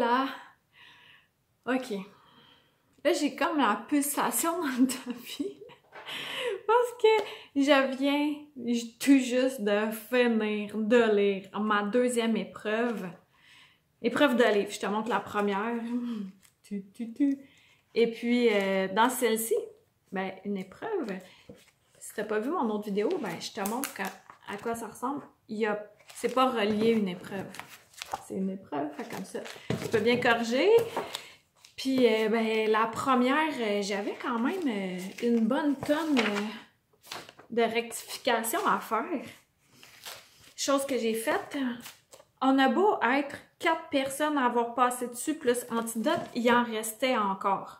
là. OK. Là, j'ai comme la pulsation dans le tapis. Parce que je viens tout juste de finir de lire ma deuxième épreuve. Épreuve de livre. Je te montre la première. Et puis, dans celle-ci, ben, une épreuve. Si t'as pas vu mon autre vidéo, ben, je te montre à quoi ça ressemble. C'est pas relié une épreuve. C'est une épreuve, fait comme ça. Tu peux bien corriger. Puis, ben, la première, j'avais quand même une bonne tonne de rectification à faire. Chose que j'ai faite. On a beau être 4 personnes à avoir passé dessus, plus Antidote, il en restait encore.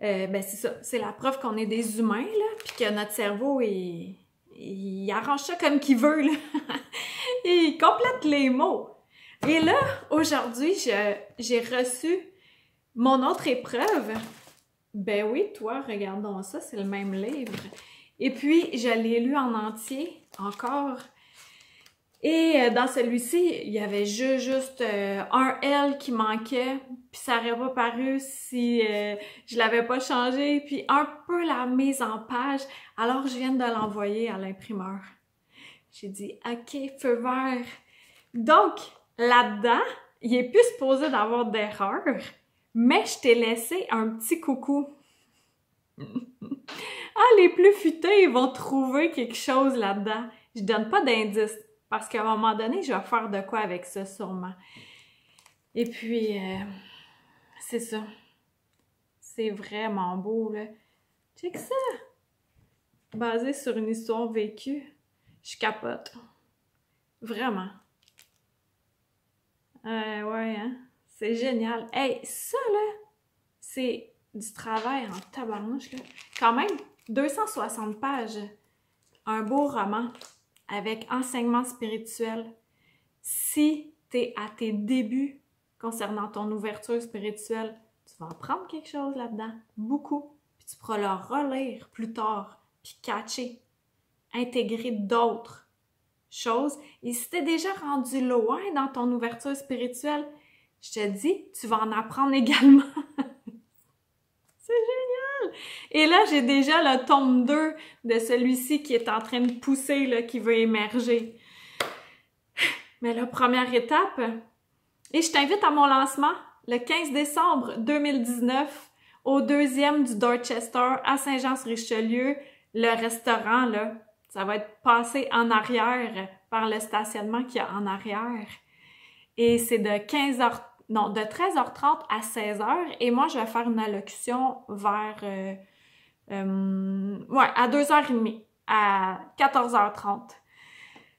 Ben, c'est ça. C'est la preuve qu'on est des humains, là, puis que notre cerveau, il arrange ça comme qu'il veut, là. Il complète les mots. Et là, aujourd'hui, j'ai reçu mon autre épreuve. Ben oui, toi, regardons ça, c'est le même livre. Et puis, je l'ai lu en entier, encore. Et dans celui-ci, il y avait juste un L qui manquait, puis ça n'aurait pas paru si je l'avais pas changé, puis un peu la mise en page. Alors, je viens de l'envoyer à l'imprimeur. J'ai dit, OK, feu vert. Donc, là-dedans, il est plus supposé d'avoir d'erreur, mais je t'ai laissé un petit coucou. Ah, les plus futés, ils vont trouver quelque chose là-dedans. Je donne pas d'indice, parce qu'à un moment donné, je vais faire de quoi avec ça, sûrement. Et puis, c'est ça. C'est vraiment beau, là. Check ça! Basé sur une histoire vécue. Je capote. Vraiment. Ouais, hein? C'est génial. Hey, ça, là, c'est du travail en tabarnouche, là. Quand même, 260 pages. Un beau roman avec enseignement spirituel. Si t'es à tes débuts concernant ton ouverture spirituelle, tu vas apprendre quelque chose là-dedans. Beaucoup. Puis tu pourras le relire plus tard. Puis catcher. Intégrer d'autres choses. Et si t'es déjà rendu loin dans ton ouverture spirituelle, je te dis, tu vas en apprendre également. C'est génial! Et là, j'ai déjà le tome 2 de celui-ci qui est en train de pousser, là, qui veut émerger. Mais la première étape, et je t'invite à mon lancement le 15 décembre 2019 au 2e du Dorchester à Saint-Jean-sur-Richelieu. Le restaurant, là, ça va être passé en arrière par le stationnement qu'il y a en arrière. Et c'est de 13h30 à 16h. Et moi, je vais faire une allocution vers, à 2h30, à 14h30.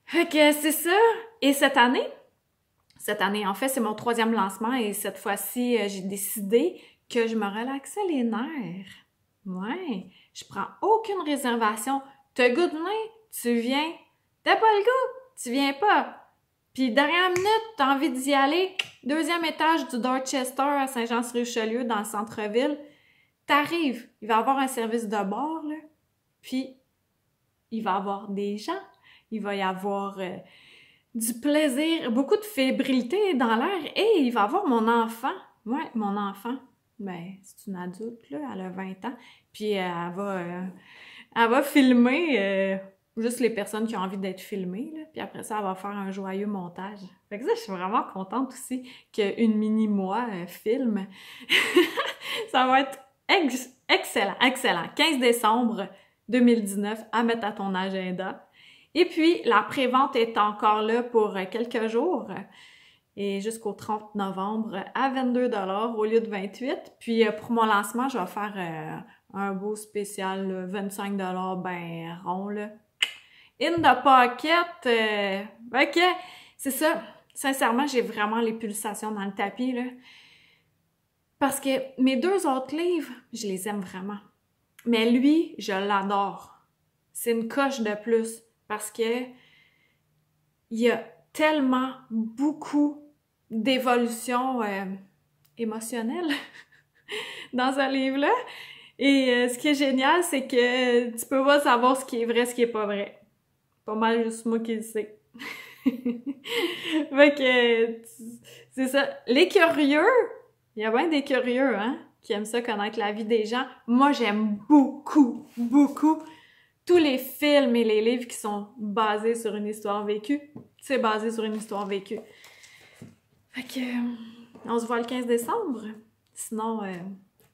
Fait que c'est ça. Et cette année, en fait, c'est mon 3e lancement et cette fois-ci, j'ai décidé que je me relaxais les nerfs. Ouais, je prends aucune réservation. T'as le goût de venir? Tu viens. T'as pas le goût? Tu viens pas. Puis dernière minute, t'as envie d'y aller. 2e étage du Dorchester à Saint-Jean-sur-Richelieu dans le centre-ville. T'arrives. Il va y avoir un service de bord, là. Puis, il va y avoir des gens. Il va y avoir du plaisir, beaucoup de fébrilité dans l'air. Et il va y avoir mon enfant. Ouais, mon enfant. Ben, c'est une adulte, là. Elle a 20 ans. Puis, elle va filmer juste les personnes qui ont envie d'être filmées, là. Puis après ça, elle va faire un joyeux montage. Fait que ça, je suis vraiment contente aussi qu'une mini-moi filme. Ça va être excellent, excellent. 15 décembre 2019, à mettre à ton agenda. Et puis, la prévente est encore là pour quelques jours. Et jusqu'au 30 novembre à 22 $ au lieu de 28 $. Puis pour mon lancement, je vais faire un beau spécial là, 25 $ ben rond là. In the pocket! OK, c'est ça. Sincèrement, j'ai vraiment les pulsations dans le tapis là. Parce que mes 2 autres livres, je les aime vraiment. Mais lui, je l'adore. C'est une coche de plus parce que il y a tellement beaucoup d'évolution émotionnelle dans ce livre-là. Et ce qui est génial, c'est que tu peux pas savoir ce qui est vrai, ce qui est pas vrai. Pas mal juste moi qui le sais. Fait que C'est ça. Les curieux, il y a bien des curieux, hein, qui aiment ça, connaître la vie des gens. Moi, j'aime beaucoup, beaucoup tous les films et les livres qui sont basés sur une histoire vécue. C'est basé sur une histoire vécue. Fait que, on se voit le 15 décembre. Sinon,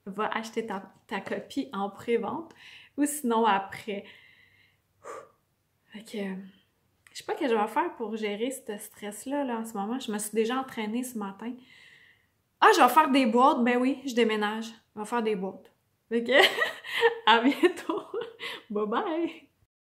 va acheter ta copie en pré-vente ou sinon après. Fait que, je sais pas ce que je vais faire pour gérer ce stress-là là, en ce moment. Je me suis déjà entraînée ce matin. Ah, je vais faire des boîtes. Ben oui, je déménage. Je vais faire des boîtes. Fait que, à bientôt. Bye bye!